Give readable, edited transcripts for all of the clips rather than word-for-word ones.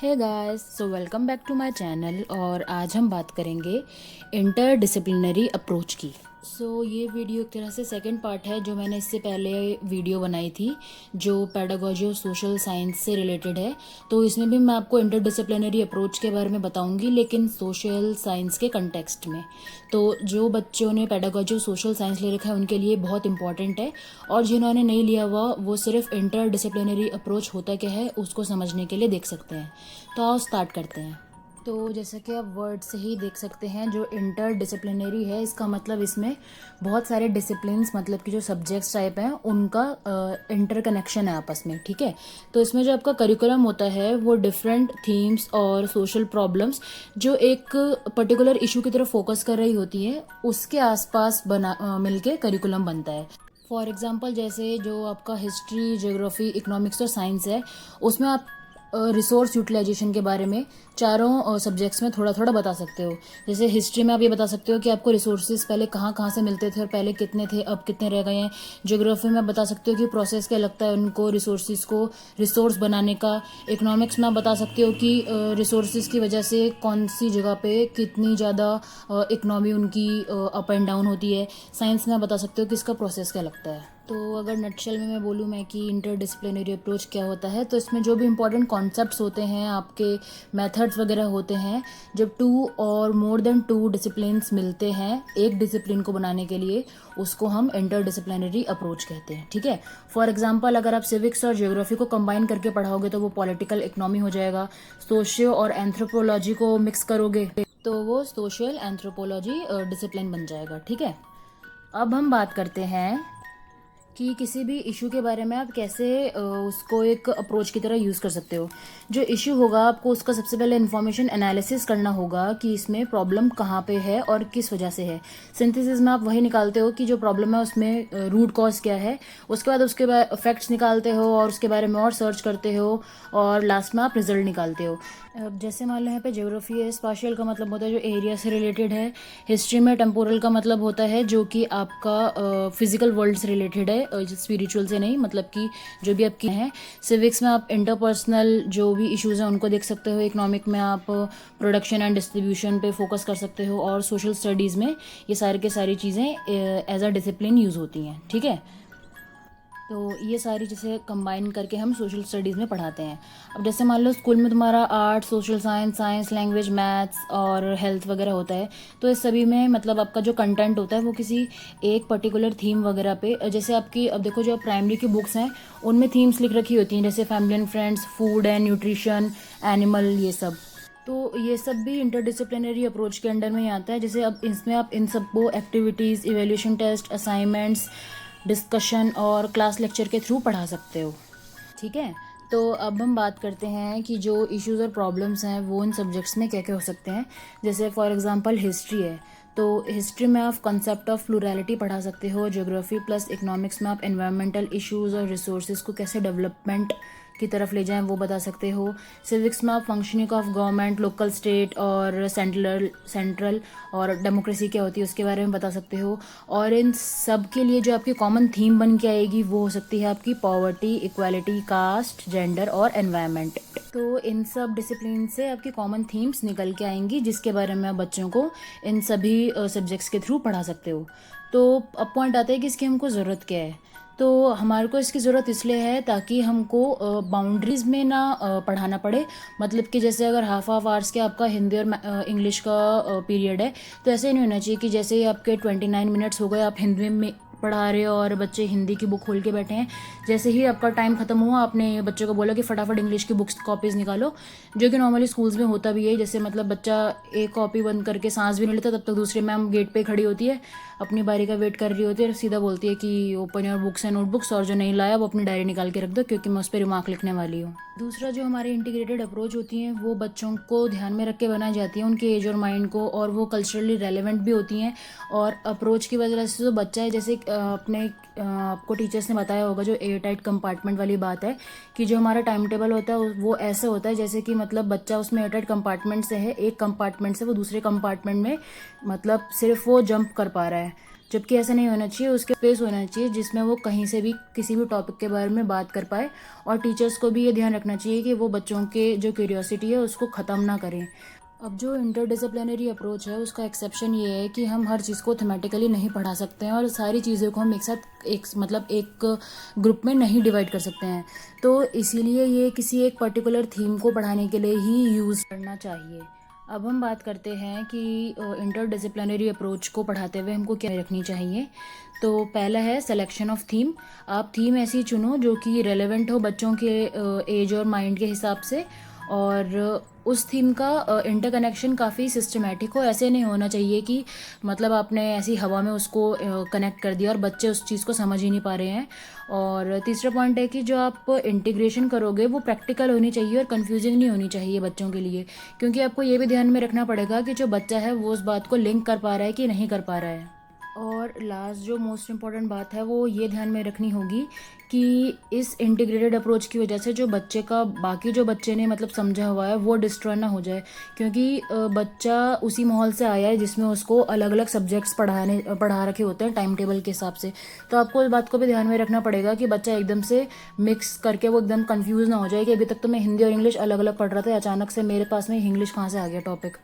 Hey guys, so welcome back to my channel. और आज हम बात करेंगे इंटर डिसिप्लिनरी अप्रोच की। ये वीडियो एक तरह से सेकंड पार्ट है जो मैंने इससे पहले वीडियो बनाई थी जो पेडागोजी और सोशल साइंस से रिलेटेड है। तो इसमें भी मैं आपको इंटर डिसिप्लिनरी अप्रोच के बारे में बताऊंगी, लेकिन सोशल साइंस के कंटेक्स्ट में। तो जो बच्चों ने पेडागोजी और सोशल साइंस ले रखा है उनके लिए बहुत इंपॉर्टेंट है, और जिन्होंने नहीं लिया हुआ वो सिर्फ इंटर डिसिप्लिनरी अप्रोच होता क्या है उसको समझने के लिए देख सकते हैं। तो आओ स्टार्ट करते हैं। तो जैसा कि आप वर्ड से ही देख सकते हैं, जो इंटर डिसिप्लिनरी है इसका मतलब इसमें बहुत सारे डिसिप्लिन्स, मतलब कि जो सब्जेक्ट्स टाइप हैं उनका इंटर कनेक्शन है आपस में। ठीक है, तो इसमें जो आपका करिकुलम होता है वो डिफरेंट थीम्स और सोशल प्रॉब्लम्स जो एक पर्टिकुलर इशू की तरफ फोकस कर रही होती है उसके आसपास मिलके करिकुलम बनता है। फॉर एग्जाम्पल, जैसे जो आपका हिस्ट्री, ज्योग्राफी, इकोनॉमिक्स और साइंस है उसमें आप रिसोर्स यूटिलाइजेशन के बारे में चारों सब्जेक्ट्स में थोड़ा थोड़ा बता सकते हो। जैसे हिस्ट्री में आप ये बता सकते हो कि आपको रिसोर्सेज पहले कहाँ कहाँ से मिलते थे और पहले कितने थे अब कितने रह गए हैं। ज्योग्राफी में आप बता सकते हो कि प्रोसेस क्या लगता है उनको रिसोर्सेज को रिसोर्स बनाने का। इकोनॉमिक्स में आप बता सकते हो कि रिसोर्सेज की वजह से कौन सी जगह पे कितनी ज़्यादा इकनॉमी उनकी अप एंड डाउन होती है। साइंस में आप बता सकते हो कि इसका प्रोसेस क्या लगता है। तो अगर नटशेल में मैं बोलूँ मैं कि इंटर डिसिप्लिनरी अप्रोच क्या होता है, तो इसमें जो भी इंपॉर्टेंट कॉन्सेप्ट्स होते हैं, आपके मेथड्स वगैरह होते हैं, जब 2 और मोर देन 2 डिसिप्लिन्स मिलते हैं एक डिसिप्लिन को बनाने के लिए, उसको हम इंटर डिसिप्लिनरी अप्रोच कहते हैं। ठीक है, फॉर एग्जाम्पल अगर आप सिविक्स और ज्योग्राफी को कंबाइन करके पढ़ाओगे तो वो पॉलिटिकल इकोनॉमी हो जाएगा। सोशियो और एंथ्रोपोलॉजी को मिक्स करोगे तो वो सोशल एंथ्रोपोलॉजी डिसिप्लिन बन जाएगा। ठीक है, अब हम बात करते हैं कि किसी भी इशू के बारे में आप कैसे उसको एक अप्रोच की तरह यूज़ कर सकते हो। जो इशू होगा आपको उसका सबसे पहले इन्फॉर्मेशन एनालिसिस करना होगा कि इसमें प्रॉब्लम कहाँ पे है और किस वजह से है। सिंथेसिस में आप वही निकालते हो कि जो प्रॉब्लम है उसमें रूट कॉज क्या है, उसके बाद फैक्ट्स निकालते हो और उसके बारे में और सर्च करते हो, और लास्ट में आप रिजल्ट निकालते हो। अब जैसे मान लो यहाँ पे ज्योग्राफी है, स्पाशियल का मतलब होता है जो एरिया से रिलेटेड है। हिस्ट्री में टेम्पोरल का मतलब होता है जो कि आपका फिजिकल वर्ल्ड से रिलेटेड है, स्पिरिचुअल से नहीं, मतलब कि जो भी आपकी हैं। सिविक्स में आप इंटरपर्सनल जो भी इश्यूज हैं उनको देख सकते हो। इकोनॉमिक में आप प्रोडक्शन एंड डिस्ट्रीब्यूशन पे फोकस कर सकते हो, और सोशल स्टडीज़ में ये सारी के सारी चीज़ें एज अ डिसिप्लिन यूज़ होती हैं। ठीक है, तो ये सारी चीज़ें कंबाइन करके हम सोशल स्टडीज़ में पढ़ाते हैं। अब जैसे मान लो स्कूल में तुम्हारा art, social science, science, language, maths और हेल्थ वगैरह होता है, तो इस सभी में मतलब आपका जो कंटेंट होता है वो किसी एक पर्टिकुलर थीम वगैरह पे, जैसे आपकी अब देखो जो प्राइमरी की बुक्स हैं उनमें थीम्स लिख रखी होती हैं, जैसे family and friends, food and nutrition, animal, ये सब। तो ये सब भी इंटरडिसिप्लिनरी अप्रोच के अंडर में ही आता है। जैसे अब इसमें आप इन सबको activities, evaluation test, assignments, discussion और क्लास लेक्चर के थ्रू पढ़ा सकते हो। ठीक है, तो अब हम बात करते हैं कि जो इश्यूज़ और प्रॉब्लम्स हैं वो इन सब्जेक्ट्स में क्या क्या हो सकते हैं। जैसे फॉर एग्जांपल हिस्ट्री है, तो हिस्ट्री में आप कंसेप्ट ऑफ प्लूरैलिटी पढ़ा सकते हो। ज्योग्राफी प्लस इकोनॉमिक्स में आप एनवायरमेंटल इश्यूज़ और रिसोर्सेज को कैसे डेवलपमेंट की तरफ ले जाएं वो बता सकते हो। सिविक्स में आप functioning of government, local, state और सेंट्रल और डेमोक्रेसी क्या होती है उसके बारे में बता सकते हो। और इन सब के लिए जो आपकी कॉमन थीम बन के आएगी वो हो सकती है आपकी पॉवर्टी, इक्वालिटी, कास्ट, जेंडर और एनवायरनमेंट। तो इन सब डिसिप्लिन से आपकी कॉमन थीम्स निकल के आएंगी जिसके बारे में आप बच्चों को इन सभी सब्जेक्ट्स के थ्रू पढ़ा सकते हो। तो अब पॉइंट आता है कि इसकी हमको ज़रूरत क्या है। तो हमारे को इसकी ज़रूरत इसलिए है ताकि हमको बाउंड्रीज़ में ना पढ़ाना पड़े। मतलब कि जैसे अगर हाफ आवर्स के आपका हिंदी और इंग्लिश का पीरियड है, तो ऐसे नहीं होना चाहिए कि जैसे ही आपके 29 मिनट्स हो गए आप हिंदी में पढ़ा रहे हो और बच्चे हिंदी की बुक खोल के बैठे हैं, जैसे ही आपका टाइम खत्म हुआ आपने बच्चों को बोला कि फटाफट इंग्लिश की बुक्स कॉपीज़ निकालो, जो कि नॉर्मली स्कूल्स में होता भी है। जैसे मतलब बच्चा एक कॉपी बंद करके सांस भी नहीं लेता तब तक दूसरी मैम गेट पे खड़ी होती है, अपनी बारी का वेट कर रही होती है और सीधा बोलती है कि open your books and notebooks, और जो नहीं लाया वो अपनी डायरी निकाल के रख दो क्योंकि मैं उस पर रिमार्क लिखने वाली हूँ। दूसरा, जो हमारी इंटीग्रेटेड अप्रोच होती हैं वो बच्चों को ध्यान में रख के बनाई जाती है, उनके एज और माइंड को, और वो कल्चरली रेलेवेंट भी होती हैं। और अप्रोच की वजह से जो बच्चा है, जैसे आपको टीचर्स ने बताया होगा जो एयर टाइट कंपार्टमेंट वाली बात है, कि जो हमारा टाइम टेबल होता है वो ऐसे होता है जैसे कि मतलब बच्चा उसमें एयर टाइट कंपार्टमेंट से है, एक कंपार्टमेंट से वो दूसरे कंपार्टमेंट में मतलब सिर्फ वो जंप कर पा रहा है। जबकि ऐसा नहीं होना चाहिए। उसके स्पेस होना चाहिए जिसमें वो कहीं से भी किसी भी टॉपिक के बारे में बात कर पाए, और टीचर्स को भी ये ध्यान रखना चाहिए कि वो बच्चों के जो क्यूरियोसिटी है उसको ख़त्म ना करें। अब जो इंटरडिसिप्लिनरी अप्रोच है उसका एक्सेप्शन ये है कि हम हर चीज़ को थेमेटिकली नहीं पढ़ा सकते हैं, और सारी चीज़ों को हम एक साथ एक ग्रुप में नहीं डिवाइड कर सकते हैं। तो इसीलिए ये किसी एक पर्टिकुलर थीम को पढ़ाने के लिए ही यूज़ करना चाहिए। अब हम बात करते हैं कि इंटरडिसिप्लिनरी अप्रोच को पढ़ाते हुए हमको क्या रखनी चाहिए। तो पहला है सिलेक्शन ऑफ थीम। आप थीम ऐसी चुनो जो कि रेलेवेंट हो बच्चों के एज और माइंड के हिसाब से, और उस थीम का इंटरकनेक्शन काफ़ी सिस्टमेटिक हो। ऐसे नहीं होना चाहिए कि मतलब आपने ऐसी हवा में उसको कनेक्ट कर दिया और बच्चे उस चीज़ को समझ ही नहीं पा रहे हैं। और तीसरा पॉइंट है कि जो आप इंटीग्रेशन करोगे वो प्रैक्टिकल होनी चाहिए और कंफ्यूजिंग नहीं होनी चाहिए बच्चों के लिए, क्योंकि आपको ये भी ध्यान में रखना पड़ेगा कि जो बच्चा है वो उस बात को लिंक कर पा रहा है कि नहीं कर पा रहा है। और लास्ट जो मोस्ट इम्पॉर्टेंट बात है वो ये ध्यान में रखनी होगी कि इस इंटीग्रेटेड अप्रोच की वजह से जो बच्चे का बाकी जो बच्चे ने मतलब समझा हुआ है वो डिस्ट्रॉय ना हो जाए, क्योंकि बच्चा उसी माहौल से आया है जिसमें उसको अलग अलग सब्जेक्ट्स पढ़ा रखे होते हैं टाइम टेबल के हिसाब से। तो आपको इस बात को भी ध्यान में रखना पड़ेगा कि बच्चा एकदम से मिक्स करके वो एकदम कंफ्यूज ना हो जाए कि अभी तक तो मैं हिंदी और इंग्लिश अलग अलग पढ़ रहा था, अचानक से मेरे पास में इंग्लिश कहाँ से आ गया टॉपिक।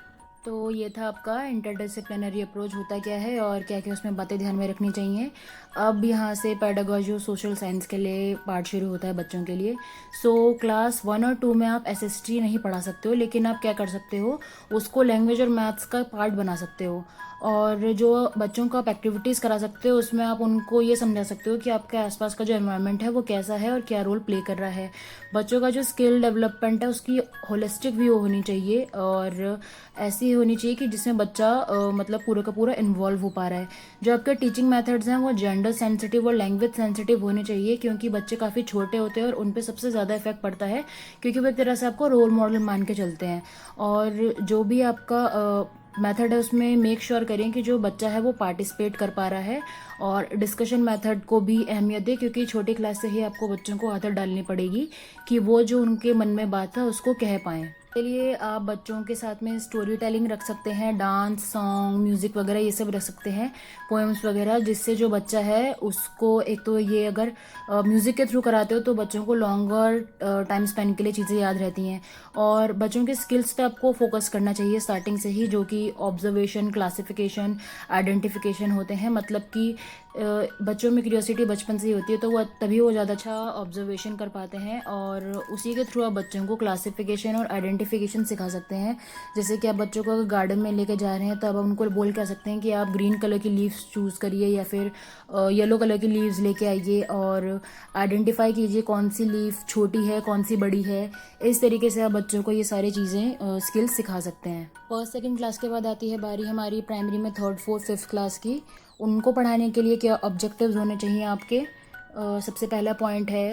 तो ये था आपका इंटरडिसिप्लिनरी अप्रोच होता क्या है और क्या क्या उसमें बातें ध्यान में रखनी चाहिए। अब यहाँ से पेडागॉजी और सोशल साइंस के लिए पार्ट शुरू होता है बच्चों के लिए। सो क्लास 1 और 2 में आप एसएसटी नहीं पढ़ा सकते हो, लेकिन आप क्या कर सकते हो, उसको लैंग्वेज और मैथ्स का पार्ट बना सकते हो। और जो बच्चों को आप एक्टिविटीज़ करा सकते हो उसमें आप उनको ये समझा सकते हो कि आपके आसपास का जो एनवायरनमेंट है वो कैसा है और क्या रोल प्ले कर रहा है। बच्चों का जो स्किल डेवलपमेंट है उसकी होलिस्टिक व्यू होनी चाहिए, और ऐसी होनी चाहिए कि जिसमें बच्चा मतलब पूरा का पूरा इन्वॉल्व हो पा रहा है। जो आपके टीचिंग मेथड्स हैं वो जेंडर सेंसिटिव और लैंग्वेज सेंसिटिव होने चाहिए, क्योंकि बच्चे काफ़ी छोटे होते हैं और उन पर सबसे ज़्यादा इफेक्ट पड़ता है, क्योंकि वो एक तरह से आपको रोल मॉडल मान के चलते हैं। और जो भी आपका मेथड है उसमें मेक श्योर करें कि जो बच्चा है वो पार्टिसिपेट कर पा रहा है, और डिस्कशन मेथड को भी अहमियत दें, क्योंकि छोटी क्लास से ही आपको बच्चों को आदत डालनी पड़ेगी कि वो जो उनके मन में बात है उसको कह पाएँ। के लिए आप बच्चों के साथ में स्टोरी टेलिंग रख सकते हैं, डांस, सॉन्ग, म्यूज़िक वगैरह ये सब रख सकते हैं, पोएम्स वगैरह, जिससे जो बच्चा है उसको एक तो ये अगर म्यूज़िक के थ्रू कराते हो तो बच्चों को लॉन्गर टाइम स्पेंड के लिए चीज़ें याद रहती हैं। और बच्चों के स्किल्स पे आपको फोकस करना चाहिए स्टार्टिंग से ही, जो कि ऑब्जर्वेशन, क्लासिफिकेशन, आइडेंटिफिकेशन होते हैं। मतलब कि बच्चों में क्यूरियोसिटी बचपन से ही होती है, तो वो तभी वो ज़्यादा अच्छा ऑब्जर्वेशन कर पाते हैं, और उसी के थ्रू आप बच्चों को क्लासिफिकेशन और आइडेंटिफिकेशन सिखा सकते हैं। जैसे कि आप बच्चों को अगर गार्डन में लेके जा रहे हैं तो अब उनको बोल कह सकते हैं कि आप ग्रीन कलर की लीव्स चूज़ करिए या फिर येलो कलर की लीव्स लेके आइए, और आइडेंटिफाई कीजिए कौन सी लीफ छोटी है कौन सी बड़ी है। इस तरीके से आप बच्चों को ये सारी चीज़ें स्किल्स सिखा सकते हैं। फर्स्ट सेकंड क्लास के बाद आती है बारी हमारी प्राइमरी में थर्ड फोर्थ फिफ्थ क्लास की। उनको पढ़ाने के लिए क्या ऑब्जेक्टिव्स होने चाहिए आपके। सबसे पहला पॉइंट है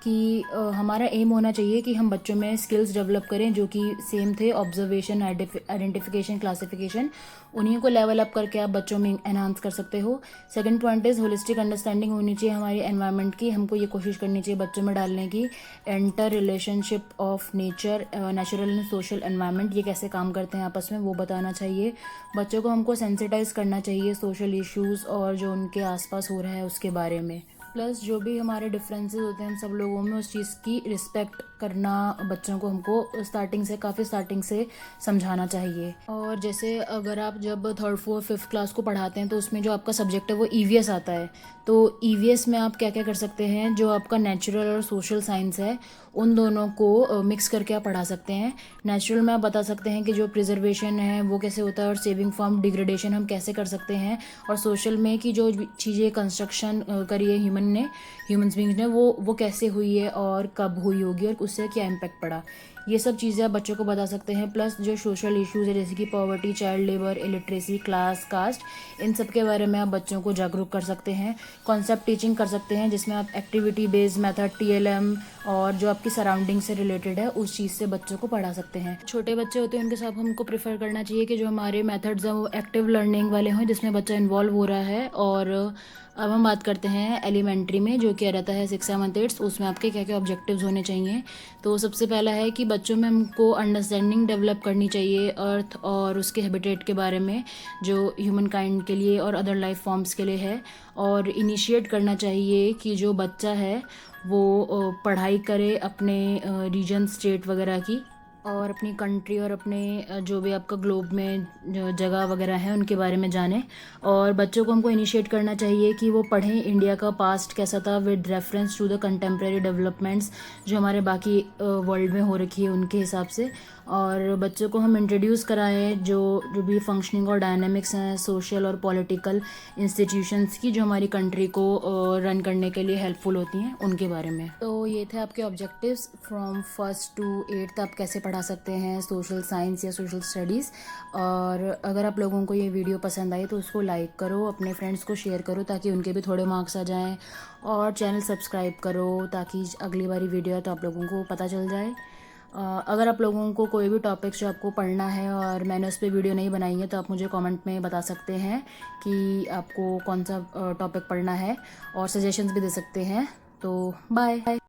कि हमारा एम होना चाहिए कि हम बच्चों में स्किल्स डेवलप करें जो कि सेम थे, ऑब्जर्वेशन, आइडेंटिफिकेशन, क्लासिफिकेशन, उन्हीं को लेवल अप करके आप बच्चों में एनहांस कर सकते हो। Second point is holistic understanding होनी चाहिए हमारी एनवायरनमेंट की। हमको ये कोशिश करनी चाहिए बच्चों में डालने की enter relationship of nature, natural and social environment, ये कैसे काम करते हैं आपस में वो बताना चाहिए। बच्चों को हमको सेंसिटाइज करना चाहिए सोशल इश्यूज़ और जो उनके आसपास हो रहा है उसके बारे में। प्लस जो भी हमारे डिफरेंसेस होते हैं हम सब लोगों में, उस चीज़ की रिस्पेक्ट करना बच्चों को हमको काफ़ी स्टार्टिंग से समझाना चाहिए। और जैसे अगर आप जब थर्ड फोर्थ फिफ्थ क्लास को पढ़ाते हैं तो उसमें जो आपका सब्जेक्ट है वो ईवीएस आता है। तो ईवीएस में आप क्या क्या कर सकते हैं, जो आपका नेचुरल और सोशल साइंस है उन दोनों को मिक्स करके आप पढ़ा सकते हैं। नेचुरल में आप बता सकते हैं कि जो प्रिजर्वेशन है वो कैसे होता है और सेविंग फ्रॉम डिग्रेडेशन हम कैसे कर सकते हैं। और सोशल में कि जो चीज़ें कंस्ट्रक्शन करी है ह्यूमन बींग्स ने वो कैसे हुई है और कब हुई होगी और उससे क्या इम्पैक्ट पड़ा, ये सब चीज़ें आप बच्चों को बता सकते हैं। प्लस जो सोशल इश्यूज़ है जैसे कि poverty, child labour, illiteracy, class, caste, इन सब के बारे में आप बच्चों को जागरूक कर सकते हैं। कॉन्सेप्ट टीचिंग कर सकते हैं जिसमें आप एक्टिविटी बेस्ड मेथड, टीएलएम और जो आपकी सराउंडिंग से रिलेटेड है उस चीज़ से बच्चों को पढ़ा सकते हैं। छोटे बच्चे होते हैं उनके साथ हमको प्रेफर करना चाहिए कि जो हमारे मेथड्स हैं वो एक्टिव लर्निंग वाले हों जिसमें बच्चा इन्वॉल्व हो रहा है। और अब हम बात करते हैं एलिमेंट्री में जो क्या रहता है 6, 7, 8, उसमें आपके क्या क्या ऑब्जेक्टिव्स होने चाहिए। तो सबसे पहला है कि बच्चों में हमको अंडरस्टैंडिंग डेवलप करनी चाहिए अर्थ और उसके हैबिटेट के बारे में, जो ह्यूमन काइंड के लिए और अदर लाइफ फॉर्म्स के लिए है। और इनिशिएट करना चाहिए कि जो बच्चा है वो पढ़ाई करे अपने रीजन, स्टेट वगैरह की, और अपनी कंट्री और अपने जो भी आपका ग्लोब में जो जगह वगैरह है उनके बारे में जानें। और बच्चों को हमको इनिशिएट करना चाहिए कि वो पढ़ें इंडिया का पास्ट कैसा था with reference to the contemporary developments जो हमारे बाकी वर्ल्ड में हो रखी है उनके हिसाब से। और बच्चों को हम इंट्रोड्यूस कराएं जो जो भी फंक्शनिंग और डायनामिक्स हैं सोशल और पॉलिटिकल इंस्टीट्यूशंस की, जो हमारी कंट्री को रन करने के लिए हेल्पफुल होती हैं, उनके बारे में। तो ये थे आपके objectives from 1st to 8th आप कैसे पढ़ा सकते हैं सोशल साइंस या सोशल स्टडीज़। और अगर आप लोगों को ये वीडियो पसंद आई तो उसको लाइक करो, अपने फ्रेंड्स को शेयर करो ताकि उनके भी थोड़े मार्क्स आ जाएं, और चैनल सब्सक्राइब करो ताकि अगली बारी वीडियो है तो आप लोगों को पता चल जाए। अगर आप लोगों को कोई भी टॉपिक्स जो आपको पढ़ना है और मैंने उस पर वीडियो नहीं बनाई है तो आप मुझे कमेंट में बता सकते हैं कि आपको कौन सा टॉपिक पढ़ना है, और सजेशंस भी दे सकते हैं। तो बाय।